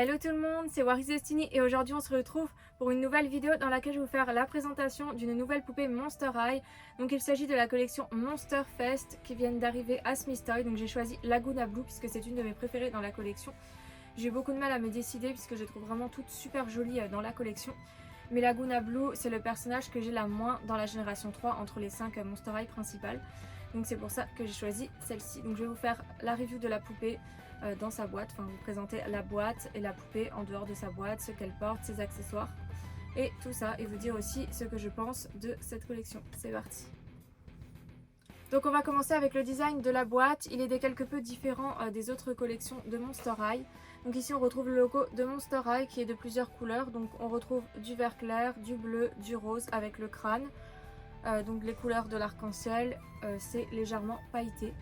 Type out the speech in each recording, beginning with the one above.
Hello tout le monde, c'est Waris Destiny et aujourd'hui on se retrouve pour une nouvelle vidéo dans laquelle je vais vous faire la présentation d'une nouvelle poupée Monster High. Donc il s'agit de la collection Monster Fest qui vient d'arriver à Smyths Toys. Donc j'ai choisi Laguna Blue puisque c'est une de mes préférées dans la collection. J'ai eu beaucoup de mal à me décider puisque je trouve vraiment toutes super jolies dans la collection. Mais Laguna Blue c'est le personnage que j'ai la moins dans la génération 3 entre les 5 Monster High principales. Donc c'est pour ça que j'ai choisi celle-ci. Donc je vais vous faire la review de la poupée dans sa boîte, enfin vous présenter la boîte et la poupée en dehors de sa boîte, ce qu'elle porte, ses accessoires et tout ça, et vous dire aussi ce que je pense de cette collection. C'est parti. Donc on va commencer avec le design de la boîte. Il est quelque peu différent des autres collections de Monster High. Donc ici on retrouve le logo de Monster High qui est de plusieurs couleurs. Donc on retrouve du vert clair, du bleu, du rose avec le crâne. Donc les couleurs de l'arc-en-ciel, c'est légèrement pailleté.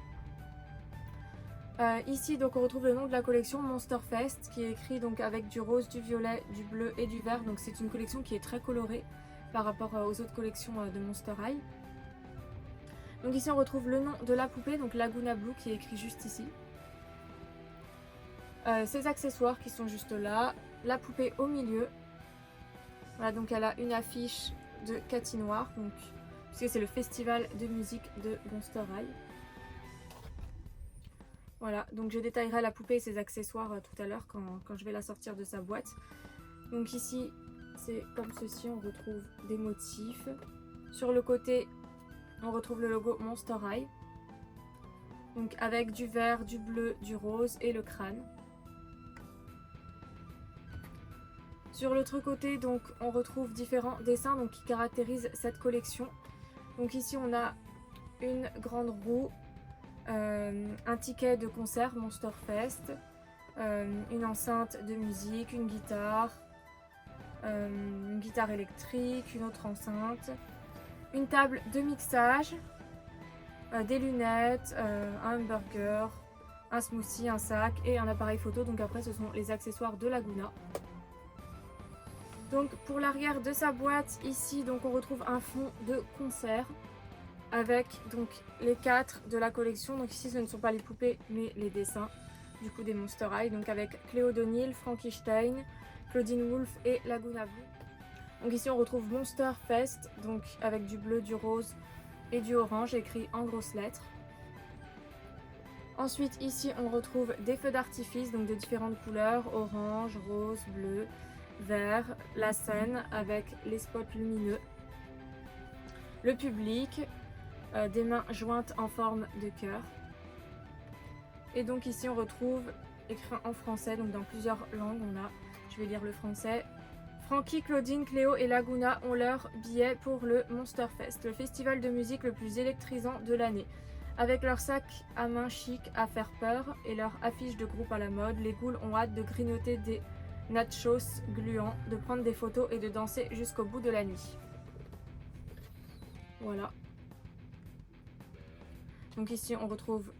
Ici donc on retrouve le nom de la collection Monster Fest qui est écrit donc avec du rose, du violet, du bleu et du vert. Donc c'est une collection qui est très colorée par rapport aux autres collections de Monster High. Donc ici on retrouve le nom de la poupée, donc Laguna Blue qui est écrit juste ici. Ses accessoires qui sont juste là, la poupée au milieu. Voilà, donc elle a une affiche de Cathy Noir, donc, puisque c'est le festival de musique de Monster High. Voilà, donc je détaillerai la poupée et ses accessoires tout à l'heure quand je vais la sortir de sa boîte. Donc ici, c'est comme ceci, on retrouve des motifs. Sur le côté, on retrouve le logo Monster High. Donc avec du vert, du bleu, du rose et le crâne. Sur l'autre côté, donc, on retrouve différents dessins donc, qui caractérisent cette collection. Donc ici, on a une grande roue. Un ticket de concert Monster Fest, une enceinte de musique, une guitare électrique, une autre enceinte, une table de mixage, des lunettes, un hamburger, un smoothie, un sac et un appareil photo. Donc après ce sont les accessoires de Laguna. Donc pour l'arrière de sa boîte ici donc on retrouve un fond de concert avec donc les 4 de la collection. Donc ici ce ne sont pas les poupées mais les dessins du coup des Monster High, donc avec Clé O'Donnell, Frankie Stein, Claudine Wolfe et Laguna Blue. Donc ici on retrouve Monster Fest, donc avec du bleu, du rose et du orange écrit en grosses lettres. Ensuite ici on retrouve des feux d'artifice donc de différentes couleurs, orange, rose, bleu, vert, la scène avec les spots lumineux, le public, des mains jointes en forme de cœur. Et donc ici on retrouve écrit en français, donc dans plusieurs langues on a, je vais lire le français. Frankie, Claudine, Cléo et Laguna ont leur billet pour le Monster Fest, le festival de musique le plus électrisant de l'année. Avec leur sac à main chic à faire peur et leur affiche de groupe à la mode, les ghouls ont hâte de grignoter des nachos gluants, de prendre des photos et de danser jusqu'au bout de la nuit. Voilà. Donc ici on retrouve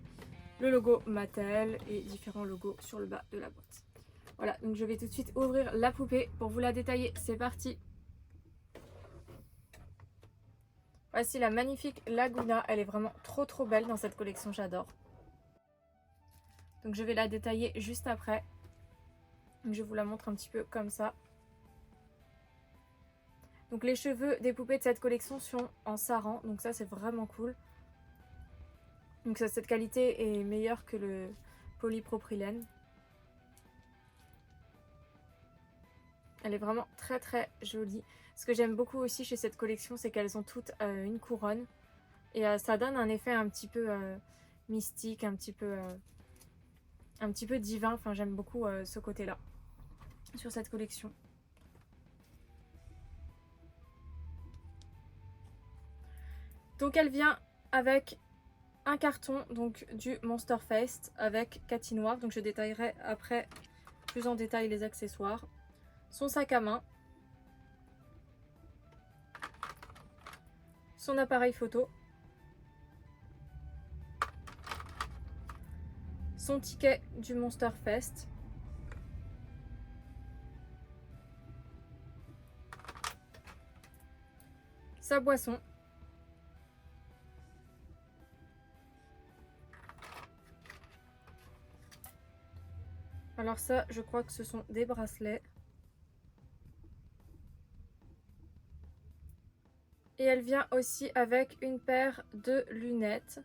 le logo Mattel et différents logos sur le bas de la boîte. Voilà, donc je vais tout de suite ouvrir la poupée pour vous la détailler. C'est parti. Voici la magnifique Laguna. Elle est vraiment trop belle dans cette collection, j'adore. Donc je vais la détailler juste après. Donc je vous la montre un petit peu comme ça. Donc les cheveux des poupées de cette collection sont en saran, donc ça c'est vraiment cool. Donc cette qualité est meilleure que le polypropylène. Elle est vraiment très jolie. Ce que j'aime beaucoup aussi chez cette collection, c'est qu'elles ont toutes une couronne. Et ça donne un effet un petit peu mystique, un petit peu divin. Enfin, j'aime beaucoup ce côté-là sur cette collection. Donc elle vient avec un carton donc du Monster Fest avec Cathy Noir. Donc je détaillerai après plus en détail les accessoires. Son sac à main. Son appareil photo. Son ticket du Monster Fest. Sa boisson. Alors ça, je crois que ce sont des bracelets. Et elle vient aussi avec une paire de lunettes.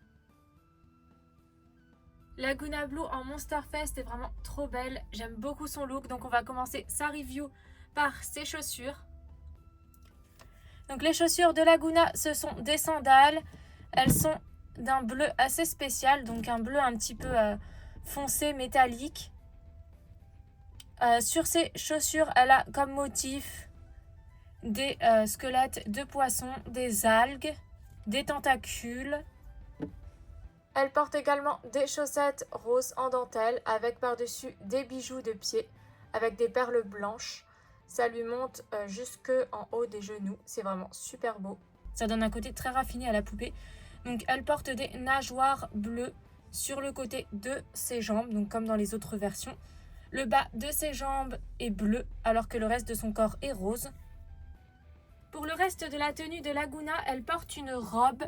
Laguna Blue en Monster Fest est vraiment trop belle. J'aime beaucoup son look. Donc on va commencer sa review par ses chaussures. Donc les chaussures de Laguna, ce sont des sandales. Elles sont d'un bleu assez spécial. Donc un bleu un petit peu foncé, métallique. Sur ses chaussures, elle a comme motif des squelettes de poissons, des algues, des tentacules. Elle porte également des chaussettes roses en dentelle avec par-dessus des bijoux de pied avec des perles blanches. Ça lui monte jusque en haut des genoux. C'est vraiment super beau. Ça donne un côté très raffiné à la poupée. Donc elle porte des nageoires bleues sur le côté de ses jambes, donc comme dans les autres versions. Le bas de ses jambes est bleu alors que le reste de son corps est rose. Pour le reste de la tenue de Laguna, elle porte une robe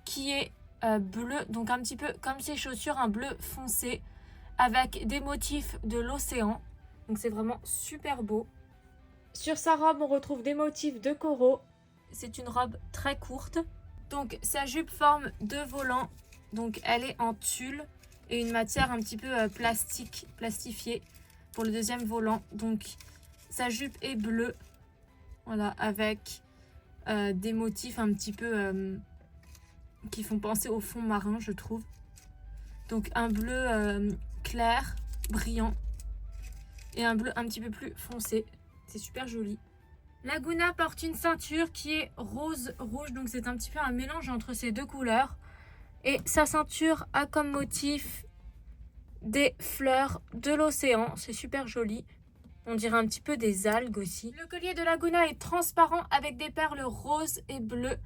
qui est bleue, donc un petit peu comme ses chaussures, un bleu foncé avec des motifs de l'océan. Donc c'est vraiment super beau. Sur sa robe, on retrouve des motifs de coraux. C'est une robe très courte. Donc sa jupe forme deux volants. Donc elle est en tulle et une matière un petit peu plastifiée pour le deuxième volant. Donc sa jupe est bleue. Voilà, avec des motifs un petit peu qui font penser au fond marin, je trouve. Donc un bleu clair, brillant, et un bleu un petit peu plus foncé. C'est super joli. Laguna porte une ceinture qui est rose-rouge, donc c'est un petit peu un mélange entre ces deux couleurs. Et sa ceinture a comme motif des fleurs de l'océan, c'est super joli. On dirait un petit peu des algues aussi. Le collier de Laguna est transparent avec des perles roses et bleues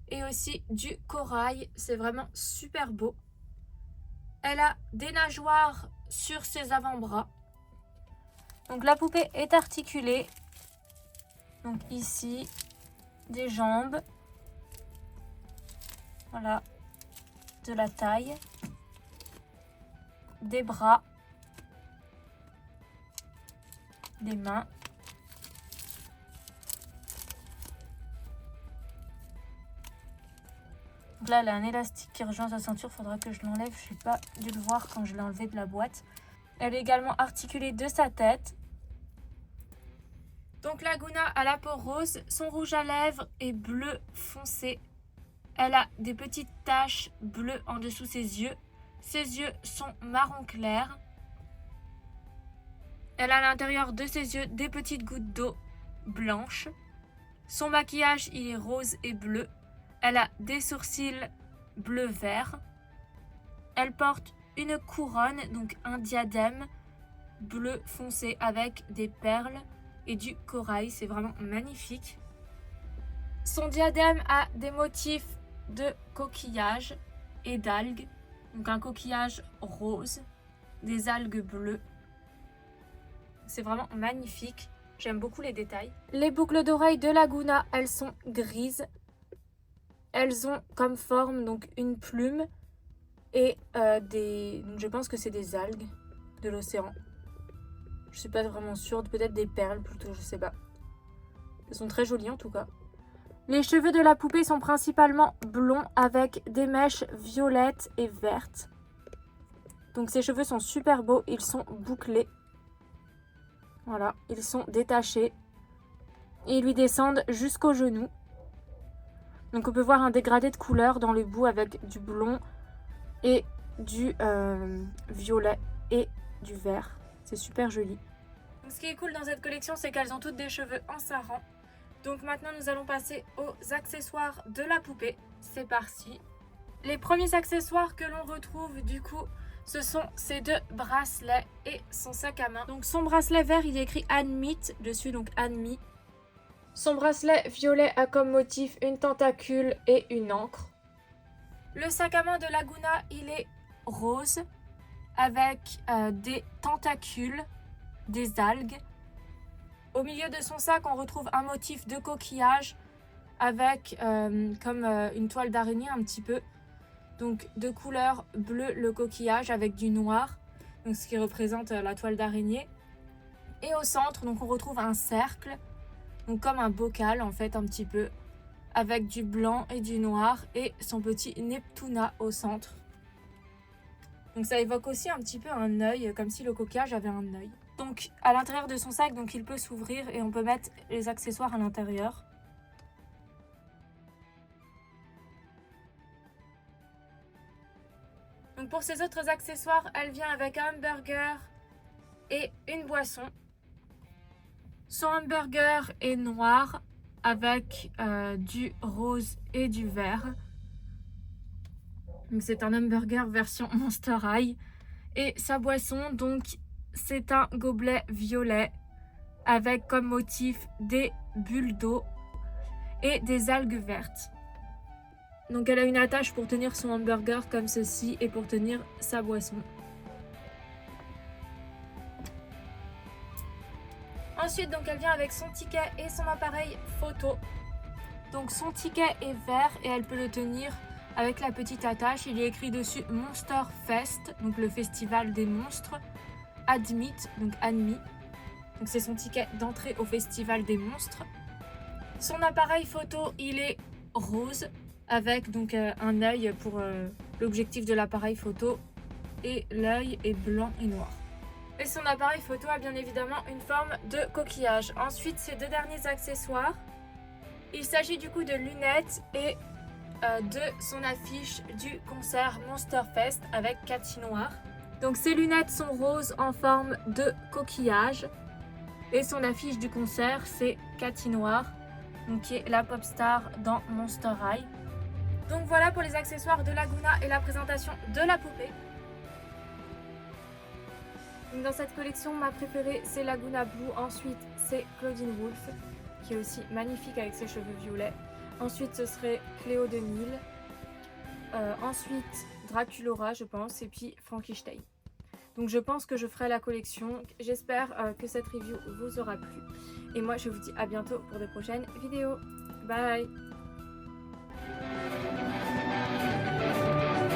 et aussi du corail. C'est vraiment super beau. Elle a des nageoires sur ses avant-bras. Donc la poupée est articulée. Donc ici, des jambes. Voilà, de la taille. Des bras. Des mains. Donc là, elle a un élastique qui rejoint sa ceinture. Faudra que je l'enlève. Je n'ai pas dû le voir quand je l'ai enlevé de la boîte. Elle est également articulée de sa tête. Donc Laguna a la peau rose. Son rouge à lèvres est bleu foncé. Elle a des petites taches bleues en dessous ses yeux. Ses yeux sont marron clair. Elle a à l'intérieur de ses yeux des petites gouttes d'eau blanches. Son maquillage, il est rose et bleu. Elle a des sourcils bleu-vert. Elle porte une couronne, donc un diadème bleu foncé avec des perles et du corail. C'est vraiment magnifique. Son diadème a des motifs de coquillages et d'algues. Donc un coquillage rose, des algues bleues. C'est vraiment magnifique. J'aime beaucoup les détails. Les boucles d'oreilles de Laguna, elles sont grises. Elles ont comme forme donc une plume et je pense que c'est des algues de l'océan. Je suis pas vraiment sûre, peut-être des perles plutôt, je sais pas. Elles sont très jolies en tout cas. Les cheveux de la poupée sont principalement blonds avec des mèches violettes et vertes. Donc ses cheveux sont super beaux, ils sont bouclés. Voilà, ils sont détachés et ils lui descendent jusqu'aux genoux. Donc on peut voir un dégradé de couleur dans le bout avec du blond et du violet et du vert. C'est super joli. Donc, ce qui est cool dans cette collection, c'est qu'elles ont toutes des cheveux en saran. Donc maintenant, nous allons passer aux accessoires de la poupée. C'est parti. Les premiers accessoires que l'on retrouve du coup, ce sont ces deux bracelets et son sac à main. Donc son bracelet vert, il est écrit Admit dessus, donc Admis. Son bracelet violet a comme motif une tentacule et une encre. Le sac à main de Laguna, il est rose avec des tentacules, des algues. Au milieu de son sac, on retrouve un motif de coquillage avec comme une toile d'araignée un petit peu. Donc de couleur bleue le coquillage avec du noir. donc ce qui représente la toile d'araignée. Et au centre, donc on retrouve un cercle, donc comme un bocal en fait un petit peu, avec du blanc et du noir et son petit Neptuna au centre. Donc ça évoque aussi un petit peu un œil, comme si le coquillage avait un œil. Donc à l'intérieur de son sac, donc il peut s'ouvrir et on peut mettre les accessoires à l'intérieur. Donc pour ces autres accessoires, elle vient avec un hamburger et une boisson. Son hamburger est noir avec du rose et du vert. Donc c'est un hamburger version Monster High. Et sa boisson, donc c'est un gobelet violet avec comme motif des bulles d'eau et des algues vertes. Donc elle a une attache pour tenir son hamburger comme ceci et pour tenir sa boisson. Ensuite, donc elle vient avec son ticket et son appareil photo. Donc son ticket est vert et elle peut le tenir avec la petite attache. Il est écrit dessus Monster Fest, donc le festival des monstres. Admit, donc admis. Donc c'est son ticket d'entrée au festival des monstres. Son appareil photo, il est rose avec donc un œil pour l'objectif de l'appareil photo et l'œil est blanc et noir. Et son appareil photo a bien évidemment une forme de coquillage. Ensuite, ces deux derniers accessoires, il s'agit du coup de lunettes et de son affiche du concert Monster Fest avec Cathy Noir. Donc ces lunettes sont roses en forme de coquillage et son affiche du concert c'est Cathy Noir, donc qui est la pop star dans Monster High. Donc voilà pour les accessoires de Laguna et la présentation de la poupée. Donc dans cette collection, ma préférée c'est Laguna Blue, ensuite c'est Claudine Wolf qui est aussi magnifique avec ses cheveux violets. Ensuite ce serait Cléo de Nil, ensuite Draculora je pense et puis Frankenstein. Donc je pense que je ferai la collection. J'espère que cette review vous aura plu. Et moi je vous dis à bientôt pour de prochaines vidéos. Bye!